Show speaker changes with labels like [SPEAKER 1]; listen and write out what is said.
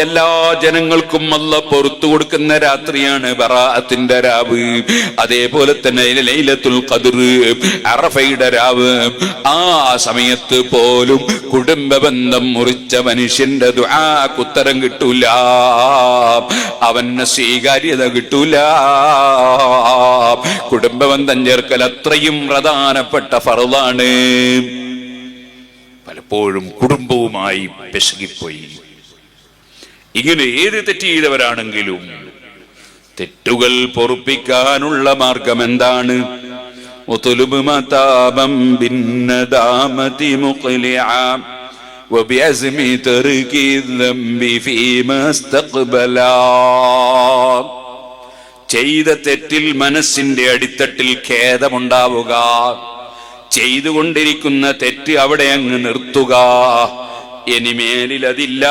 [SPEAKER 1] എല്ലാ ജനങ്ങൾക്കും അല്ലാഹ് പുറത്തു കൊടുക്കുന്ന രാത്രിയാണ് ബറാഅത്തിന്റെ രാവ്. അതേപോലെ തന്നെ ലൈലത്തുൽ ഖദ്ർ, അറഫയുടെ രാവ്. ആ സമയത്ത് പോലും കുടുംബ ബന്ധം മുറിച്ച മനുഷ്യന്റെ ദുആക്ക് ഉത്തരം കിട്ടൂല, അവന് സ്വീകാര്യത കിട്ടൂല. കുടുംബ ബന്ധം ചേർക്കൽ അത്രയും പ്രധാനപ്പെട്ട ഫർളാണ്. പലപ്പോഴും കുടുംബവുമായി പിശകിപ്പോയി. ഇങ്ങനെ ഏത് തെറ്റ് ചെയ്തവരാണെങ്കിലും തെറ്റുകൾ പൊറുപ്പിക്കാനുള്ള മാർഗം എന്താണ്? ഉത്ലുബ് മതാബം ബിന്നദാമതി മുഖ്ലിഅ വബിഅസ്മി തർകി ദംബി ഫീമാ ഇസ്തഖ്ബലാ. ചെയ്ത തെറ്റിൽ മനസ്സിന്റെ അടിത്തട്ടിൽ ഖേദമുണ്ടാവുക, ചെയ്തുകൊണ്ടിരിക്കുന്ന തെറ്റ് അവിടെ അങ്ങ് നിർത്തുക, ഇനിമേലിൽ അതില്ല.